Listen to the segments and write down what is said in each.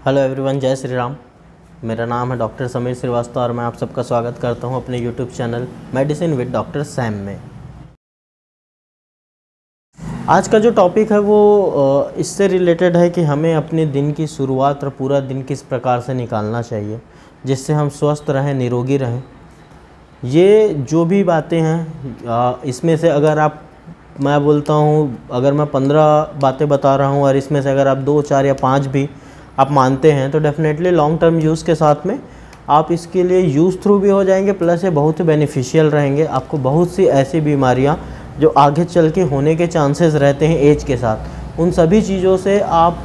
Hello everyone, जय श्री राम। मेरा नाम है डॉक्टर समीर श्रीवास्तव और मैं आप सबका स्वागत करता हूं अपने YouTube channel medicine with doctor Sam में। आज का जो टॉपिक है वो इससे रिलेटेड है कि हमें अपने दिन की शुरुआत और पूरा दिन किस प्रकार से निकालना चाहिए जिससे हम स्वस्थ रहें, निरोगी रहें। ये जो भी बातें हैं इसमें से अगर मैं बोलता हूँ, अगर मैं 15 बातें बता रहा हूँ और इसमें से अगर आप 2, 4 या 5 भी आप मानते हैं तो डेफिनेटली लॉन्ग टर्म यूज़ के साथ में आप इसके लिए यूज़ थ्रू भी हो जाएंगे, प्लस ये बहुत ही बेनिफिशियल रहेंगे। आपको बहुत सी ऐसी बीमारियां जो आगे चल के होने के चांसेस रहते हैं एज के साथ, उन सभी चीज़ों से आप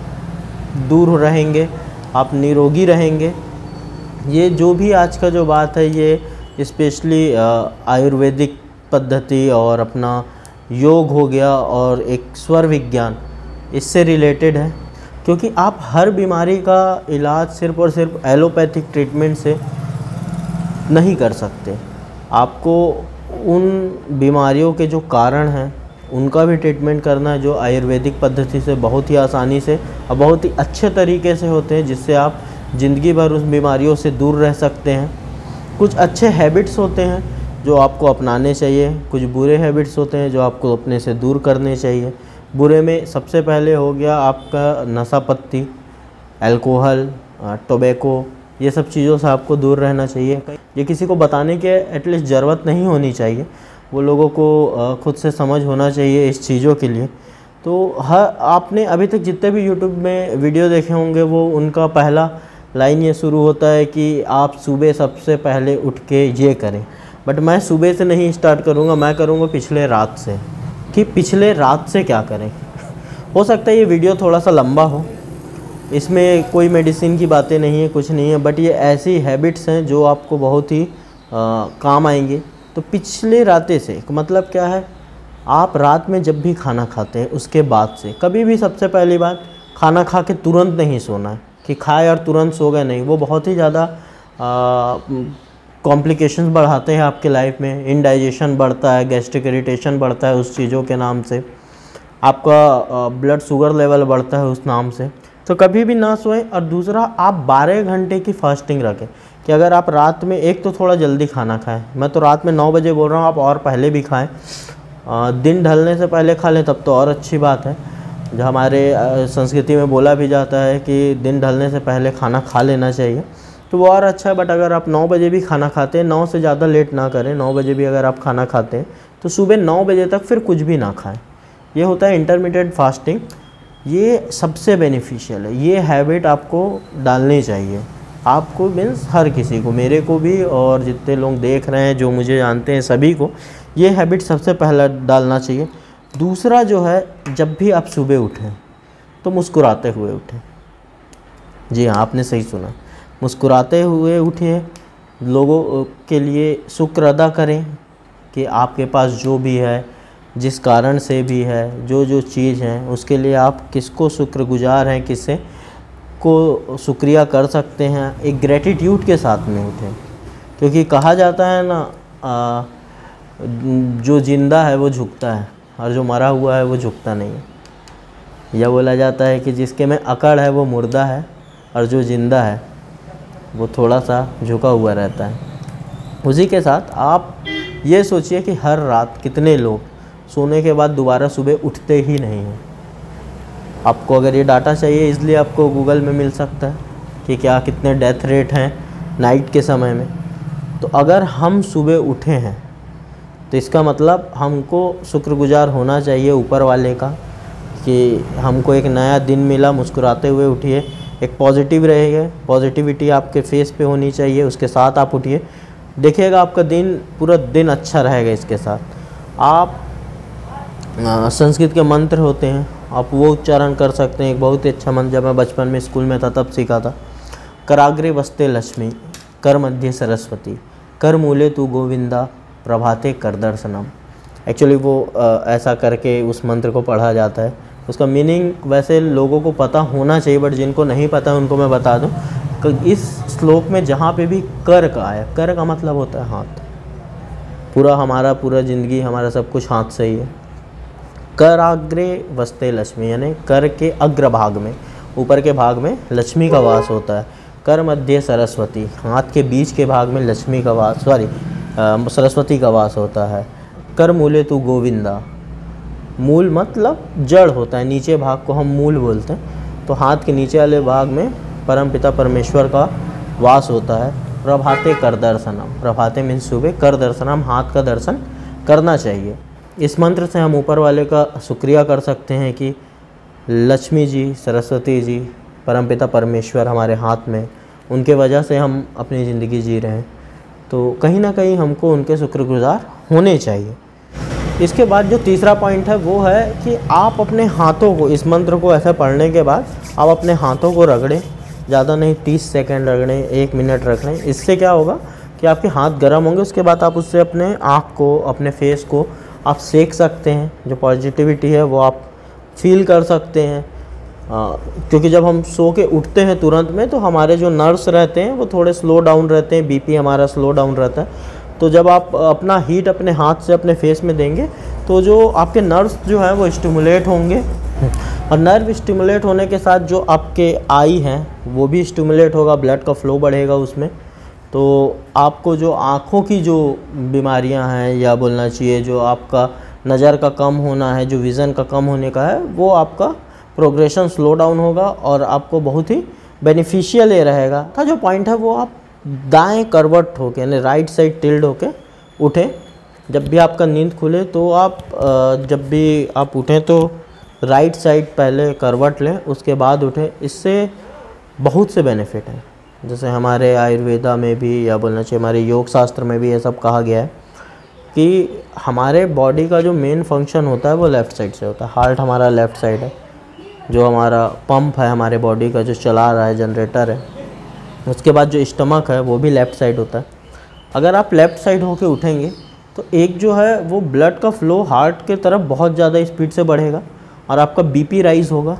दूर रहेंगे, आप निरोगी रहेंगे। ये जो भी आज का जो बात है ये स्पेशली आयुर्वेदिक पद्धति और अपना योग हो गया और एक स्वर विज्ञान, इससे रिलेटेड है। क्योंकि आप हर बीमारी का इलाज सिर्फ़ और सिर्फ एलोपैथिक ट्रीटमेंट से नहीं कर सकते। आपको उन बीमारियों के जो कारण हैं उनका भी ट्रीटमेंट करना है, जो आयुर्वेदिक पद्धति से बहुत ही आसानी से और बहुत ही अच्छे तरीके से होते हैं, जिससे आप ज़िंदगी भर उस बीमारियों से दूर रह सकते हैं। कुछ अच्छे हैबिट्स होते हैं जो आपको अपनाने चाहिए, कुछ बुरे हैबिट्स होते हैं जो आपको अपने से दूर करने चाहिए। बुरे में सबसे पहले हो गया आपका नशा पत्ती, अल्कोहल, टोबैको, ये सब चीज़ों से आपको दूर रहना चाहिए। ये किसी को बताने के एटलीस्ट ज़रूरत नहीं होनी चाहिए, वो लोगों को खुद से समझ होना चाहिए इस चीज़ों के लिए। तो आपने अभी तक जितने भी यूट्यूब में वीडियो देखे होंगे वो उनका पहला लाइन ये शुरू होता है कि आप सुबह सबसे पहले उठ के ये करें। बट मैं सुबह से नहीं स्टार्ट करूँगा, मैं करूँगा पिछले रात से, कि पिछले रात से क्या करें। हो सकता है ये वीडियो थोड़ा सा लंबा हो, इसमें कोई मेडिसिन की बातें नहीं है, कुछ नहीं है, बट ये ऐसी हैबिट्स हैं जो आपको बहुत ही काम आएंगे। तो पिछले रातें से मतलब क्या है, आप रात में जब भी खाना खाते हैं उसके बाद से कभी भी सबसे पहली बात खाना खा के तुरंत नहीं सोना है कि खाए और तुरंत सो गए, नहीं। वो बहुत ही ज़्यादा कॉम्प्लिकेशंस बढ़ाते हैं आपके लाइफ में। इनडाइजेशन बढ़ता है, गैस्ट्रिक इरिटेशन बढ़ता है उस चीज़ों के नाम से, आपका ब्लड शुगर लेवल बढ़ता है उस नाम से। तो कभी भी ना सोएं। और दूसरा, आप 12 घंटे की फास्टिंग रखें कि अगर आप रात में, एक तो थोड़ा जल्दी खाना खाएं, मैं तो रात में 9 बजे बोल रहा हूँ, आप और पहले भी खाएं। दिन ढलने से पहले खा लें तब तो और अच्छी बात है। जो हमारे संस्कृति में बोला भी जाता है कि दिन ढलने से पहले खाना खा लेना चाहिए, तो वो और अच्छा है। बट अगर आप 9 बजे भी खाना खाते हैं, 9 से ज़्यादा लेट ना करें, 9 बजे भी अगर आप खाना खाते हैं तो सुबह 9 बजे तक फिर कुछ भी ना खाएं। ये होता है इंटरमिटेंट फास्टिंग। ये सबसे बेनिफिशियल है, ये हैबिट आपको डालनी चाहिए। आपको मीन्स हर किसी को, मेरे को भी और जितने लोग देख रहे हैं जो मुझे जानते हैं सभी को ये हैबिट सबसे पहला डालना चाहिए। दूसरा जो है, जब भी आप सुबह उठें तो मुस्कुराते हुए उठें। जी हाँ, आपने सही सुना, मुस्कुराते हुए उठिए। लोगों के लिए शुक्र अदा करें कि आपके पास जो भी है, जिस कारण से भी है, जो जो चीज़ है, उसके लिए आप किसको शुक्रगुजार हैं, किससे को शुक्रिया कर सकते हैं। एक ग्रेटिट्यूड के साथ में उठें, क्योंकि कहा जाता है ना, जो जिंदा है वो झुकता है और जो मरा हुआ है वो झुकता नहीं है। यह बोला जाता है कि जिसके में अकड़ है वो मुर्दा है और जो जिंदा है वो थोड़ा सा झुका हुआ रहता है। उसी के साथ आप ये सोचिए कि हर रात कितने लोग सोने के बाद दोबारा सुबह उठते ही नहीं हैं। आपको अगर ये डाटा चाहिए, इसलिए आपको गूगल में मिल सकता है कि क्या कितने डेथ रेट हैं नाइट के समय में। तो अगर हम सुबह उठे हैं तो इसका मतलब हमको शुक्रगुजार होना चाहिए ऊपर वाले का कि हमको एक नया दिन मिला। मुस्कुराते हुए उठिए, एक पॉजिटिव रहेगा, पॉजिटिविटी आपके फेस पे होनी चाहिए, उसके साथ आप उठिए। देखिएगा आपका दिन, पूरा दिन अच्छा रहेगा। इसके साथ आप संस्कृत के मंत्र होते हैं, आप वो उच्चारण कर सकते हैं। एक बहुत ही अच्छा मंत्र, जब मैं बचपन में स्कूल में था तब सीखा था। कराग्रे वस्ते लक्ष्मी, कर मध्य सरस्वती, कर मूले तू गोविंदा, प्रभाते कर दर्शनम। एक्चुअली वो ऐसा करके उस मंत्र को पढ़ा जाता है। उसका मीनिंग वैसे लोगों को पता होना चाहिए, बट जिनको नहीं पता उनको मैं बता दूं कि इस श्लोक में जहाँ पे भी कर का आया, कर का मतलब होता है हाथ। पूरा ज़िंदगी, हमारा सब कुछ हाथ से ही है। कराग्रे वस्ते लक्ष्मी, यानी कर के अग्रभाग में, ऊपर के भाग में लक्ष्मी का वास होता है। कर मध्य सरस्वती, हाथ के बीच के भाग में लक्ष्मी का वास सरस्वती का वास होता है। कर मूले तू गोविंदा, मूल मतलब जड़ होता है, नीचे भाग को हम मूल बोलते हैं। तो हाथ के नीचे वाले भाग में परमपिता परमेश्वर का वास होता है। प्रभाते कर दर्शनम, प्रभाते मीन्स सुबह, कर दर्शनम हाथ का दर्शन करना चाहिए। इस मंत्र से हम ऊपर वाले का शुक्रिया कर सकते हैं कि लक्ष्मी जी, सरस्वती जी, परमपिता परमेश्वर हमारे हाथ में, उनके वजह से हम अपनी ज़िंदगी जी रहे हैं। तो कहीं ना कहीं हमको उनके शुक्रगुजार होने चाहिए। इसके बाद जो तीसरा पॉइंट है वो है कि आप अपने हाथों को, इस मंत्र को ऐसे पढ़ने के बाद आप अपने हाथों को रगड़ें, ज़्यादा नहीं 30 सेकंड रगड़ें, 1 मिनट रगड़ें। इससे क्या होगा कि आपके हाथ गर्म होंगे। उसके बाद आप उससे अपने आँख को, अपने फेस को आप सेक सकते हैं। जो पॉजिटिविटी है वो आप फील कर सकते हैं। क्योंकि जब हम सो के उठते हैं तुरंत में तो हमारे जो नर्व्स रहते हैं वो थोड़े स्लो डाउन रहते हैं, बीपी हमारा स्लो डाउन रहता है। तो जब आप अपना हीट अपने हाथ से अपने फेस में देंगे तो जो आपके नर्व्स जो हैं वो स्टिमुलेट होंगे, और नर्व स्टिमुलेट होने के साथ जो आपके आई हैं वो भी स्टिमुलेट होगा, ब्लड का फ्लो बढ़ेगा उसमें। तो आपको जो आँखों की जो बीमारियां हैं, या बोलना चाहिए जो आपका नज़र का कम होना है, जो विज़न का कम होने का है, वो आपका प्रोग्रेशन स्लो डाउन होगा और आपको बहुत ही बेनिफिशियल ये रहेगा। का जो पॉइंट है वो आप दाएं करवट होके, यानी राइट साइड टिल्ड होके उठें। जब भी आपका नींद खुले तो आप जब भी आप उठें तो राइट साइड पहले करवट लें, उसके बाद उठें। इससे बहुत से बेनिफिट हैं। जैसे हमारे आयुर्वेदा में भी, या बोलना चाहिए हमारे योग शास्त्र में भी ये सब कहा गया है कि हमारे बॉडी का जो मेन फंक्शन होता है वो लेफ़्ट साइड से होता है। हार्ट हमारा लेफ़्ट साइड है, जो हमारा पंप है हमारे बॉडी का, जो चला रहा है, जनरेटर है। उसके बाद जो स्टमक है वो भी लेफ़्ट साइड होता है। अगर आप लेफ़्ट साइड होके उठेंगे तो एक जो है वो ब्लड का फ्लो हार्ट के तरफ बहुत ज़्यादा स्पीड से बढ़ेगा और आपका बीपी राइज़ होगा।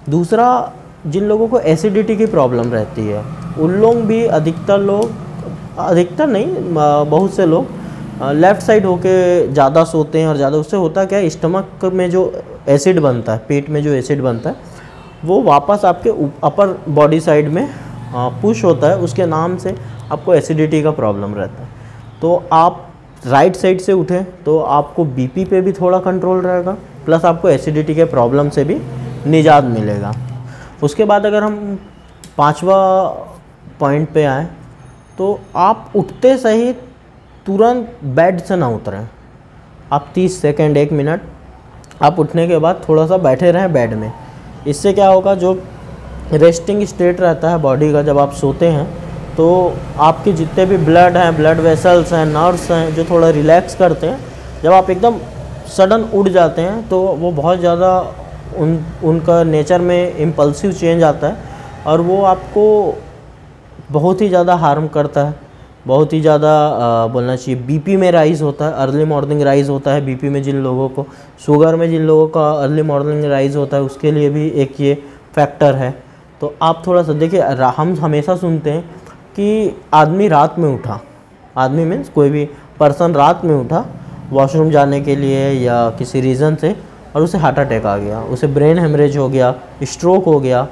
दूसरा, जिन लोगों को एसिडिटी की प्रॉब्लम रहती है उन लोग भी, अधिकतर नहीं, बहुत से लोग लेफ़्ट साइड होके ज़्यादा सोते हैं। और ज़्यादा उससे होता क्या है, स्टमक में जो एसिड बनता है, पेट में जो एसिड बनता है वो वापस आपके अपर बॉडी साइड में पुश होता है, उसके नाम से आपको एसिडिटी का प्रॉब्लम रहता है। तो आप राइट साइड से उठें तो आपको बीपी पे भी थोड़ा कंट्रोल रहेगा, प्लस आपको एसिडिटी के प्रॉब्लम से भी निजात मिलेगा। उसके बाद अगर हम 5वां पॉइंट पे आएँ तो आप उठते सही तुरंत बेड से ना उतरें। आप 30 सेकंड, 1 मिनट आप उठने के बाद थोड़ा सा बैठे रहें बेड में। इससे क्या होगा, जो रेस्टिंग स्टेट रहता है बॉडी का, जब आप सोते हैं तो आपके जितने भी ब्लड हैं, ब्लड वेसल्स हैं, नर्व्स हैं, जो थोड़ा रिलैक्स करते हैं। जब आप एकदम सडन उठ जाते हैं तो वो बहुत ज़्यादा उनका नेचर में इम्पल्सिव चेंज आता है और वो आपको बहुत ही ज़्यादा हार्म करता है, बहुत ही ज़्यादा बोलना चाहिए बीपी में राइज़ होता है, अर्ली मॉर्निंग राइज़ होता है बीपी में। जिन लोगों को शुगर में, जिन लोगों का अर्ली मॉर्निंग राइज़ होता है, उसके लिए भी एक ये फैक्टर है। तो आप थोड़ा सा देखिए, हम हमेशा सुनते हैं कि आदमी रात में उठा, आदमी मीन्स कोई भी पर्सन रात में उठा वॉशरूम जाने के लिए या किसी रीज़न से, और उसे हार्ट अटैक आ गया, उसे ब्रेन हेमरेज हो गया, स्ट्रोक हो गया।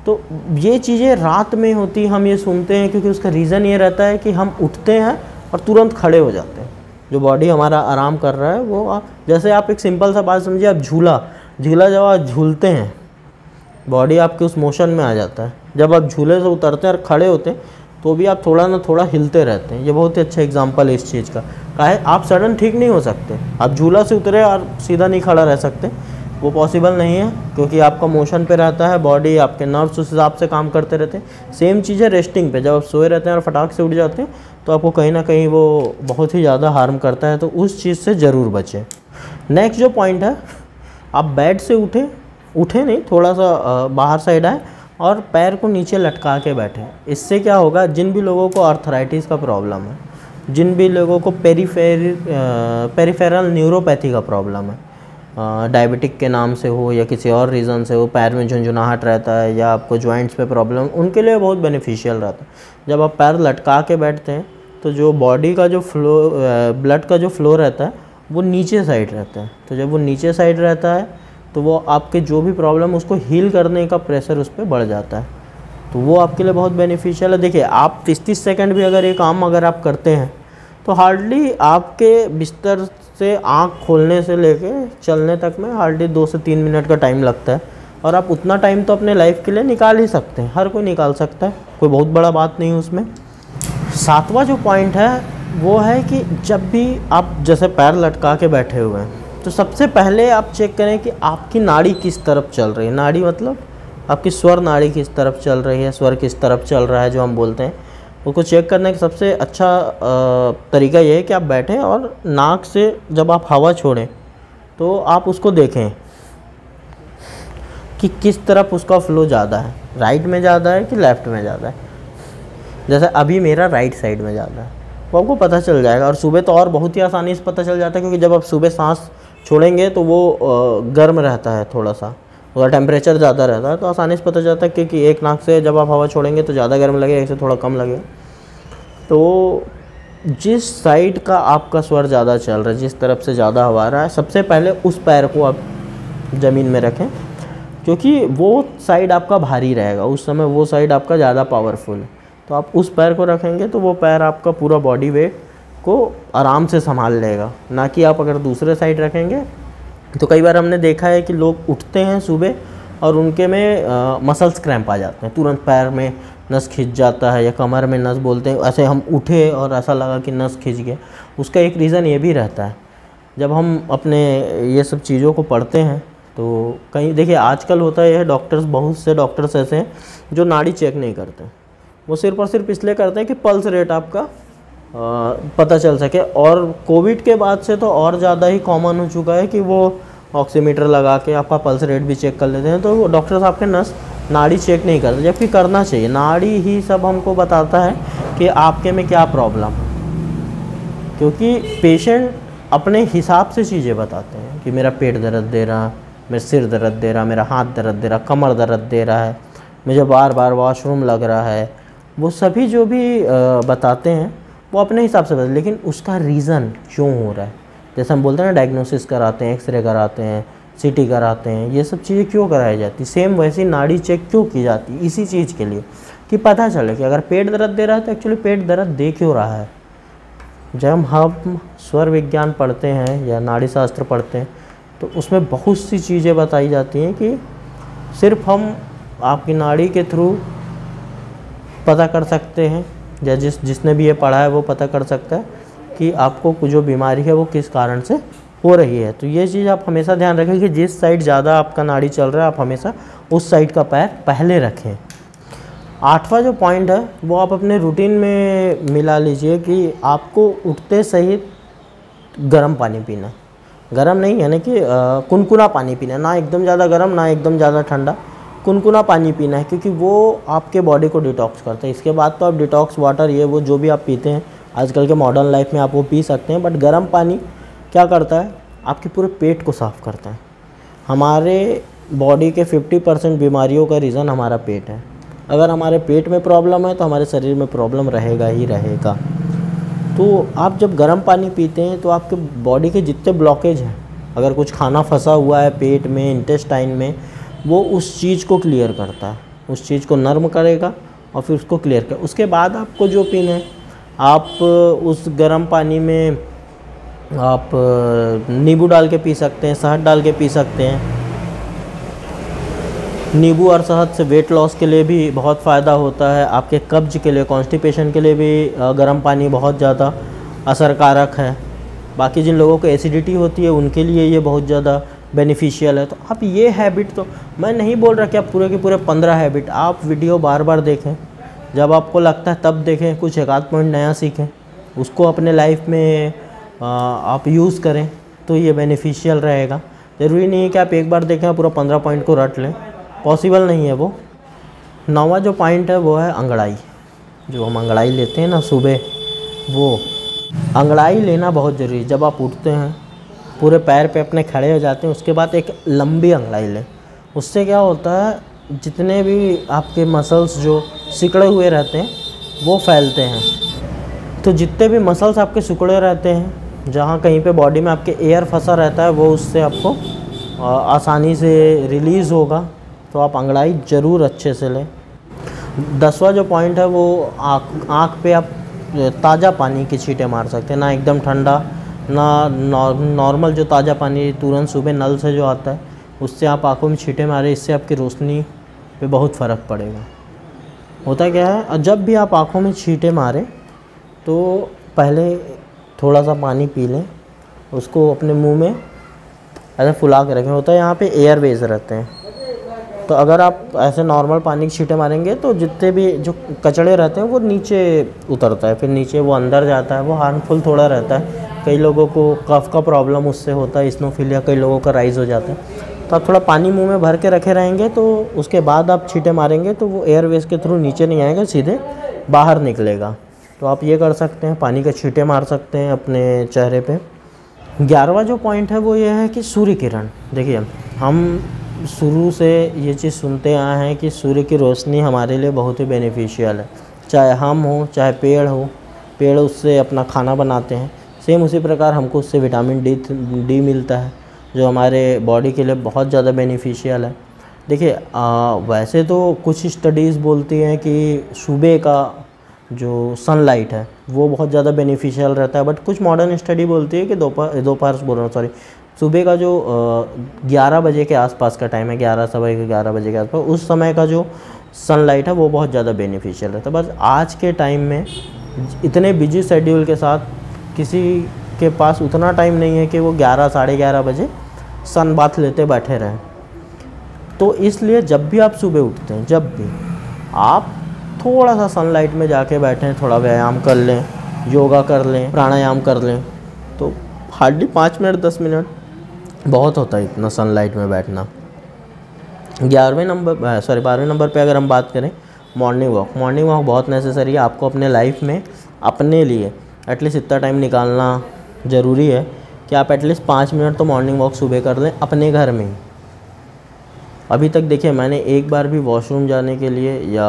तो ये चीज़ें रात में होती हम ये सुनते हैं क्योंकि उसका रीज़न ये रहता है कि हम उठते हैं और तुरंत खड़े हो जाते हैं। जो बॉडी हमारा आराम कर रहा है वो जैसे आप एक सिंपल सा बात समझिए, आप झूला जब आप झूलते हैं बॉडी आपके उस मोशन में आ जाता है। जब आप झूले से उतरते हैं और खड़े होते हैं तो भी आप थोड़ा ना थोड़ा हिलते रहते हैं। ये बहुत ही अच्छा एग्जांपल है इस चीज़ का। काहे, आप सडन ठीक नहीं हो सकते, आप झूला से उतरे और सीधा नहीं खड़ा रह सकते, वो पॉसिबल नहीं है क्योंकि आपका मोशन पे रहता है बॉडी, आपके नर्व्स उस हिसाब से काम करते रहते हैं। सेम चीज़ है रेस्टिंग पे, जब आप सोए रहते हैं और फटाक से उठ जाते हैं तो आपको कहीं ना कहीं वो बहुत ही ज़्यादा हार्म करता है, तो उस चीज़ से ज़रूर बचें। नेक्स्ट जो पॉइंट है, आप बेड से उठे नहीं, थोड़ा सा बाहर साइड आए और पैर को नीचे लटका के बैठें। इससे क्या होगा, जिन भी लोगों को आर्थराइटिस का प्रॉब्लम है, जिन भी लोगों को पेरिफेरल न्यूरोपैथी का प्रॉब्लम है, डायबिटिक के नाम से हो या किसी और रीज़न से हो, पैर में झुंझुनाहट रहता है या आपको जॉइंट्स पे प्रॉब्लम, उनके लिए बहुत बेनिफिशियल रहता है। जब आप पैर लटका के बैठते हैं तो जो बॉडी का जो फ्लो, ब्लड का जो फ्लो रहता है वो नीचे साइड रहता है। तो जब वो नीचे साइड रहता है तो वो आपके जो भी प्रॉब्लम उसको हील करने का प्रेशर उस पर बढ़ जाता है, तो वो आपके लिए बहुत बेनिफिशियल है। देखिए आप 30-30 सेकंड भी अगर ये काम अगर आप करते हैं तो हार्डली आपके बिस्तर से आँख खोलने से लेके चलने तक में हार्डली 2 से 3 मिनट का टाइम लगता है, और आप उतना टाइम तो अपने लाइफ के लिए निकाल ही सकते हैं, हर कोई निकाल सकता है, कोई बहुत बड़ा बात नहीं है उसमें। 7वां जो पॉइंट है वो है कि जब भी आप जैसे पैर लटका के बैठे हुए हैं तो सबसे पहले आप चेक करें कि आपकी नाड़ी किस तरफ चल रही है। नाड़ी मतलब आपकी स्वर नाड़ी किस तरफ चल रही है, स्वर किस तरफ चल रहा है जो हम बोलते हैं, उसको चेक करने का सबसे अच्छा तरीका ये है कि आप बैठें और नाक से जब आप हवा छोड़ें तो आप उसको देखें कि किस तरफ उसका फ्लो ज़्यादा है, राइट में ज़्यादा है कि लेफ़्ट में ज़्यादा है। जैसे अभी मेरा राइट साइड में ज़्यादा है, वो आपको पता चल जाएगा। और सुबह तो और बहुत ही आसानी से पता चल जाता है, क्योंकि जब आप सुबह सांस छोड़ेंगे तो वो गर्म रहता है, थोड़ा सा उसका टेम्परेचर ज़्यादा रहता है, तो आसानी से पता चलता है क्योंकि एक नाक से जब आप हवा छोड़ेंगे तो ज़्यादा गर्म लगेगा, एक से थोड़ा कम लगेगा। तो जिस साइड का आपका स्वर ज़्यादा चल रहा है, जिस तरफ से ज़्यादा हवा आ रहा है, सबसे पहले उस पैर को आप ज़मीन में रखें, क्योंकि वो साइड आपका भारी रहेगा उस समय, वो साइड आपका ज़्यादा पावरफुल है। तो आप उस पैर को रखेंगे तो वो पैर आपका पूरा बॉडी वेट को आराम से संभाल लेगा, ना कि आप अगर दूसरे साइड रखेंगे। तो कई बार हमने देखा है कि लोग उठते हैं सुबह और उनके में मसल्स क्रैम्प आ जाते हैं, तुरंत पैर में नस खिंच जाता है या कमर में नस बोलते हैं, ऐसे हम उठे और ऐसा लगा कि नस खिंच गया। उसका एक रीज़न ये भी रहता है, जब हम अपने ये सब चीज़ों को पढ़ते हैं तो कहीं देखिए आजकल होता है डॉक्टर्स, बहुत से डॉक्टर्स ऐसे हैं जो नाड़ी चेक नहीं करते, वो सिर्फ और सिर्फ इसलिए करते हैं कि पल्स रेट आपका पता चल सके। और कोविड के बाद से तो और ज़्यादा ही कॉमन हो चुका है कि वो ऑक्सीमीटर लगा के आपका पल्स रेट भी चेक कर लेते हैं, तो डॉक्टर्स आपके नाड़ी चेक नहीं करते, जबकि करना चाहिए। नाड़ी ही सब हमको बताता है कि आपके में क्या प्रॉब्लम है, क्योंकि पेशेंट अपने हिसाब से चीज़ें बताते हैं कि मेरा पेट दर्द दे रहा, मेरा सिर दर्द दे रहा, मेरा हाथ दर्द दे रहा, कमर दर्द दे रहा है, मुझे बार बार वॉशरूम लग रहा है, वो सभी जो भी बताते हैं वो अपने हिसाब से बताते हैं, लेकिन उसका रीज़न क्यों हो रहा है, जैसे हम बोलते हैं ना डायग्नोसिस कराते हैं, एक्सरे कराते हैं, सीटी कराते हैं, ये सब चीज़ें क्यों कराई जाती, सेम वैसी नाड़ी चेक क्यों की जाती, इसी चीज़ के लिए कि पता चले कि अगर पेट दर्द दे रहा है तो एक्चुअली पेट दर्द दे क्यों रहा है। जब हम स्वर विज्ञान पढ़ते हैं या नाड़ी शास्त्र पढ़ते हैं तो उसमें बहुत सी चीज़ें बताई जाती हैं कि सिर्फ हम आपकी नाड़ी के थ्रू पता कर सकते हैं, या जिसने भी ये पढ़ा है वो पता कर सकता है कि आपको जो बीमारी है वो किस कारण से हो रही है। तो ये चीज़ आप हमेशा ध्यान रखें कि जिस साइड ज़्यादा आपका नाड़ी चल रहा है आप हमेशा उस साइड का पैर पहले रखें। 8वां जो पॉइंट है वो आप अपने रूटीन में मिला लीजिए कि आपको उठते सही गर्म पानी पीना, गर्म नहीं यानी कि कुनकुना पानी पीना, ना एकदम ज़्यादा गर्म ना एकदम ज़्यादा ठंडा, कुनकुना पानी पीना है, क्योंकि वो आपके बॉडी को डिटॉक्स करता है। इसके बाद तो आप डिटॉक्स वाटर ये वो जो भी आप पीते हैं आजकल के मॉडर्न लाइफ में आप वो पी सकते हैं, बट गर्म पानी क्या करता है, आपके पूरे पेट को साफ़ करता है। हमारे बॉडी के 50% बीमारियों का रीज़न हमारा पेट है। अगर हमारे पेट में प्रॉब्लम है तो हमारे शरीर में प्रॉब्लम रहेगा ही रहेगा। तो आप जब गर्म पानी पीते हैं तो आपके बॉडी के जितने ब्लॉकेज हैं, अगर कुछ खाना फंसा हुआ है पेट में, इंटेस्टाइन में, वो उस चीज़ को क्लियर करता है, उस चीज़ को नर्म करेगा और फिर उसको क्लियर कर। उसके बाद आपको जो पीना है, आप उस गर्म पानी में आप नींबू डाल के पी सकते हैं, शहद डाल के पी सकते हैं। नींबू और शहद से वेट लॉस के लिए भी बहुत फ़ायदा होता है, आपके कब्ज के लिए, कॉन्स्टिपेशन के लिए भी गर्म पानी बहुत ज़्यादा असरकारक है। बाकी जिन लोगों को एसिडिटी होती है उनके लिए ये बहुत ज़्यादा बेनिफिशियल है। तो आप ये हैबिट, तो मैं नहीं बोल रहा कि आप पूरे के पूरे 15 हैबिट, आप वीडियो बार बार देखें, जब आपको लगता है तब देखें, कुछ एक आध पॉइंट नया सीखें, उसको अपने लाइफ में आप यूज़ करें तो ये बेनिफिशियल रहेगा। ज़रूरी नहीं है कि आप एक बार देखें पूरा 15 पॉइंट को रट लें, पॉसिबल नहीं है वो। 9वां जो पॉइंट है वो है अंगड़ाई। जो हम अंगड़ाई लेते हैं ना सुबह, वो अंगड़ाई लेना बहुत ज़रूरी है। जब आप उठते हैं पूरे पैर पे अपने खड़े हो जाते हैं, उसके बाद एक लंबी अंगड़ाई लें। उससे क्या होता है, जितने भी आपके मसल्स जो सिकड़े हुए रहते हैं वो फैलते हैं। तो जितने भी मसल्स आपके सिकुड़े रहते हैं, जहाँ कहीं पे बॉडी में आपके एयर फंसा रहता है, वो उससे आपको आसानी से रिलीज़ होगा। तो आप अंगड़ाई ज़रूर अच्छे से लें। 10वां जो पॉइंट है वो आँख पे आप ताज़ा पानी की छींटे मार सकते हैं, ना एकदम ठंडा ना नॉर्मल जो ताज़ा पानी तुरंत सुबह नल से जो आता है उससे आप आँखों में छींटे मारें। इससे आपकी रोशनी पे बहुत फ़र्क पड़ेगा। होता क्या है, जब भी आप आँखों में छींटे मारें तो पहले थोड़ा सा पानी पी लें, उसको अपने मुंह में ऐसे फुला के रखें। होता है यहाँ पे एयरवेज रहते हैं, तो अगर आप ऐसे नॉर्मल पानी की छींटे मारेंगे तो जितने भी जो कचड़े रहते हैं वो नीचे उतरता है, फिर नीचे वो अंदर जाता है, वो हार्मफुल थोड़ा रहता है। कई लोगों को कफ का प्रॉब्लम उससे होता है, स्नोफिलिया कई लोगों का राइज़ हो जाता है। तो आप थोड़ा पानी मुंह में भर के रखे रहेंगे तो उसके बाद आप छींटे मारेंगे तो वो एयरवेज के थ्रू नीचे नहीं आएगा, सीधे बाहर निकलेगा। तो आप ये कर सकते हैं, पानी के छींटे मार सकते हैं अपने चेहरे पे। 11वां जो पॉइंट है वो ये है कि सूर्य किरण। देखिए, हम शुरू से ये चीज़ सुनते आए हैं कि सूर्य की रोशनी हमारे लिए बहुत ही बेनिफिशियल है। चाहे हम हो चाहे पेड़ हो, पेड़ उससे अपना खाना बनाते हैं, सेम उसी प्रकार हमको उससे विटामिन डी मिलता है जो हमारे बॉडी के लिए बहुत ज़्यादा बेनिफिशियल है। देखिए, वैसे तो कुछ स्टडीज़ बोलती हैं कि सुबह का जो सनलाइट है वो बहुत ज़्यादा बेनिफिशियल रहता है, बट कुछ मॉडर्न स्टडी बोलती है कि दोपहर बोल रहा हूँ सॉरी सुबह का जो 11 बजे के आसपास का टाइम है, 11 सवा 11 बजे के आसपास, उस समय का जो सनलाइट है वो बहुत ज़्यादा बेनिफिशियल रहता है। बस आज के टाइम में इतने बिजी शेड्यूल के साथ किसी के पास उतना टाइम नहीं है कि वो 11 साढ़े 11 बजे सन बाथ लेते बैठे रहें। तो इसलिए जब भी आप सुबह उठते हैं, जब भी आप थोड़ा सा सनलाइट में जाके बैठें, थोड़ा व्यायाम कर लें, योगा कर लें, प्राणायाम कर लें, तो हार्डली 5 मिनट 10 मिनट बहुत होता है इतना सनलाइट में बैठना। 12वें नंबर पे अगर हम बात करें मॉर्निंग वॉक बहुत नेसेसरी है। आपको अपने लाइफ में अपने लिए एटलीस्ट इतना टाइम निकालना ज़रूरी है कि आप एटलीस्ट 5 मिनट तो मॉर्निंग वॉक सुबह कर लें अपने घर में ही। अभी तक देखिए, मैंने एक बार भी वॉशरूम जाने के लिए या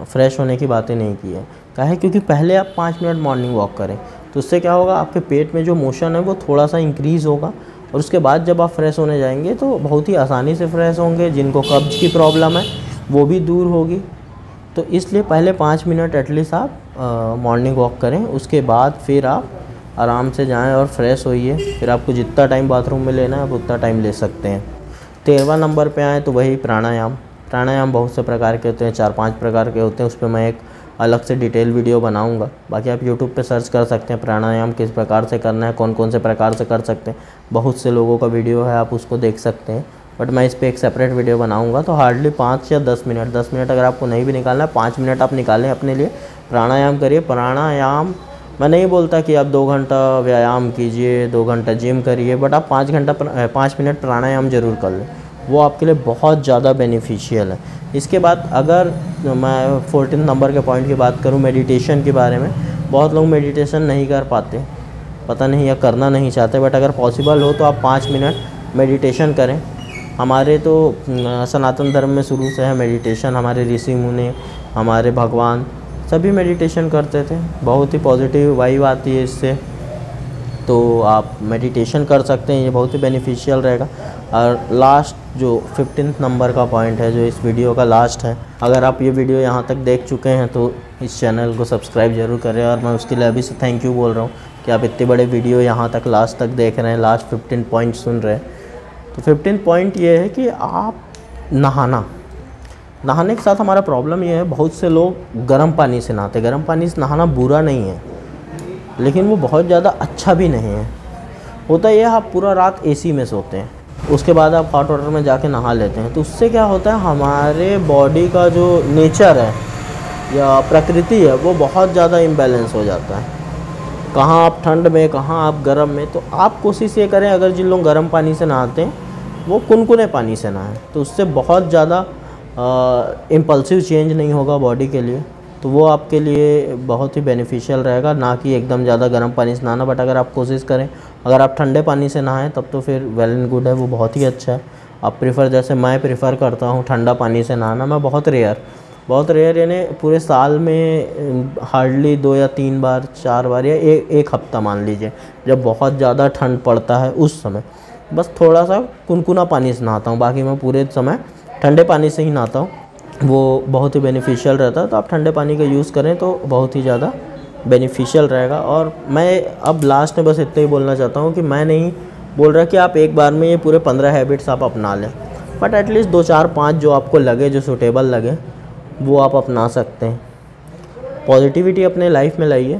फ्रेश होने की बातें नहीं की है। क्या है, क्योंकि पहले आप 5 मिनट मॉर्निंग वॉक करें तो उससे क्या होगा, आपके पेट में जो मोशन है वो थोड़ा सा इंक्रीज़ होगा, और उसके बाद जब आप फ्रेश होने जाएंगे तो बहुत ही आसानी से फ्रेश होंगे। जिनको कब्ज़ की प्रॉब्लम है वो भी दूर होगी। तो इसलिए पहले 5 मिनट एटलीस्ट आप मॉर्निंग वॉक करें, उसके बाद फिर आप आराम से जाएं और फ्रेश होइए। फिर आपको जितना टाइम बाथरूम में लेना है आप उतना टाइम ले सकते हैं। 13वां नंबर पे आए तो वही प्राणायाम बहुत से प्रकार के होते हैं, 4-5 प्रकार के होते हैं। उस पर मैं एक अलग से डिटेल वीडियो बनाऊंगा। बाकी आप यूट्यूब पे सर्च कर सकते हैं प्राणायाम किस प्रकार से करना है, कौन कौन से प्रकार से कर सकते हैं। बहुत से लोगों का वीडियो है, आप उसको देख सकते हैं, बट मैं इस पर एक सेपरेट वीडियो बनाऊंगा। तो हार्डली 5 या 10 मिनट अगर आपको नहीं भी निकालना है, 5 मिनट आप निकालें अपने लिए, प्राणायाम करिए। प्राणायाम मैं नहीं बोलता कि आप 2 घंटा व्यायाम कीजिए, 2 घंटा जिम करिए, बट आप 5 मिनट प्राणायाम ज़रूर कर लें, वो आपके लिए बहुत ज़्यादा बेनिफिशियल है। इसके बाद अगर मैं 14 नंबर के पॉइंट की बात करूं मेडिटेशन के बारे में, बहुत लोग मेडिटेशन नहीं कर पाते, पता नहीं या करना नहीं चाहते, बट अगर पॉसिबल हो तो आप 5 मिनट मेडिटेशन करें। हमारे तो सनातन धर्म में शुरू से है मेडिटेशन, हमारे ऋषि मुनि, हमारे भगवान सभी मेडिटेशन करते थे, बहुत ही पॉजिटिव वाइब आती है इससे। तो आप मेडिटेशन कर सकते हैं, ये बहुत ही बेनिफिशियल रहेगा। और लास्ट जो 15 नंबर का पॉइंट है, जो इस वीडियो का लास्ट है, अगर आप ये वीडियो यहाँ तक देख चुके हैं तो इस चैनल को सब्सक्राइब ज़रूर करें। और मैं उसके लिए अभी से थैंक यू बोल रहा हूँ कि आप इतने बड़े वीडियो यहाँ तक लास्ट तक देख रहे हैं, लास्ट 15 पॉइंट सुन रहे हैं। तो 15 पॉइंट ये है कि आप नहाने के साथ हमारा प्रॉब्लम ये है, बहुत से लोग गर्म पानी से नहाते। गर्म पानी से नहाना बुरा नहीं है, लेकिन वो बहुत ज़्यादा अच्छा भी नहीं है। होता ये है, आप पूरा रात एसी में सोते हैं, उसके बाद आप हॉट वाटर में जाके नहा लेते हैं, तो उससे क्या होता है, हमारे बॉडी का जो नेचर है या प्रकृति है वो बहुत ज़्यादा इम्बैलेंस हो जाता है। कहाँ आप ठंड में, कहाँ आप गर्म में। तो आप कोशिश ये करें, अगर जिन लोग गर्म पानी से नहाते हैं वो कुनकुने पानी से नहाएं, तो उससे बहुत ज़्यादा इम्पल्सिव चेंज नहीं होगा बॉडी के लिए। तो वो आपके लिए बहुत ही बेनिफिशियल रहेगा, ना कि एकदम ज़्यादा गर्म पानी से नहाना। बट अगर आप कोशिश करें, अगर आप ठंडे पानी से नहाएं तब तो फिर वेल एंड गुड है, वो बहुत ही अच्छा है। आप जैसे मैं प्रेफर करता हूँ ठंडा पानी से नहाना। मैं बहुत रेयर यानी पूरे साल में हार्डली 2 या 3 बार 4 बार या एक हफ्ता मान लीजिए, जब बहुत ज़्यादा ठंड पड़ता है उस समय बस थोड़ा सा कुनकुना पानी से नहाता हूँ, बाकी मैं पूरे समय ठंडे पानी से ही नहाता हूँ। वो बहुत ही बेनिफिशियल रहता है, तो आप ठंडे पानी का यूज़ करें तो बहुत ही ज़्यादा बेनिफिशियल रहेगा। और मैं अब लास्ट में बस इतना ही बोलना चाहता हूँ कि मैं नहीं बोल रहा कि आप एक बार में ये पूरे 15 हैबिट्स आप अपना लें, बट एटलीस्ट 2 4 5 जो आपको लगे, जो सूटेबल लगे, वो आप अपना सकते हैं। पॉजिटिविटी अपने लाइफ में लाइए।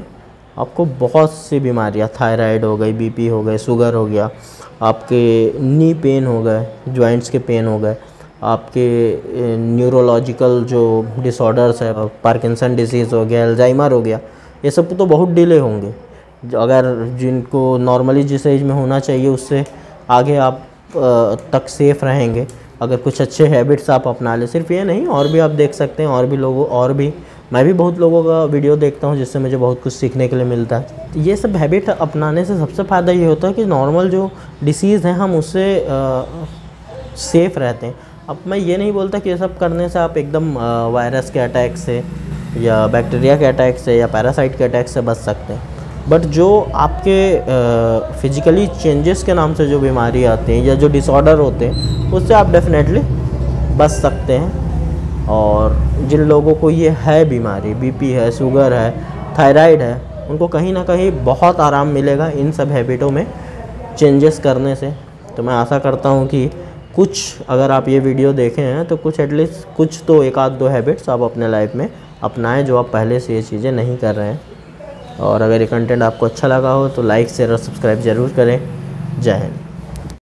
आपको बहुत सी बीमारियाँ, थायराइड हो गई, बीपी हो गए, शुगर हो गया, आपके नी पेन हो गए, जॉइंट्स के पेन हो गए, आपके न्यूरोलॉजिकल जो डिसऑर्डर्स है, पार्किंसन डिसीज़ हो गया, अल्जाइमर हो गया, ये सब तो बहुत डिले होंगे। अगर जिनको नॉर्मली जिस एज में होना चाहिए उससे आगे आप तक सेफ़ रहेंगे अगर कुछ अच्छे हैबिट्स आप अपना लें। सिर्फ ये नहीं, और भी आप देख सकते हैं, और भी लोगों, और भी मैं भी बहुत लोगों का वीडियो देखता हूँ जिससे मुझे बहुत कुछ सीखने के लिए मिलता है। ये सब हैबिट अपनाने से सबसे फ़ायदा ये होता है कि नॉर्मल जो डिसीज़ हैं हम उससे सेफ़ रहते हैं। अब मैं ये नहीं बोलता कि ये सब करने से आप एकदम वायरस के अटैक से या बैक्टीरिया के अटैक से या पैरासाइट के अटैक से बच सकते हैं, बट जो आपके फिज़िकली चेंजेस के नाम से जो बीमारी आती हैं या जो डिसऑर्डर होते हैं उससे आप डेफिनेटली बच सकते हैं। और जिन लोगों को ये है बीमारी, बीपी है, शुगर है, थायराइड है, उनको कहीं ना कहीं बहुत आराम मिलेगा इन सब हैबिटों में चेंजेस करने से। तो मैं आशा करता हूँ कि कुछ, अगर आप ये वीडियो देखे हैं तो कुछ एटलीस्ट कुछ तो 1 आध 2 हैबिट्स आप अपने लाइफ में अपनाएं जो आप पहले से ये चीज़ें नहीं कर रहे हैं। और अगर ये कंटेंट आपको अच्छा लगा हो तो लाइक, शेयर और सब्सक्राइब ज़रूर करें। जय हिंद।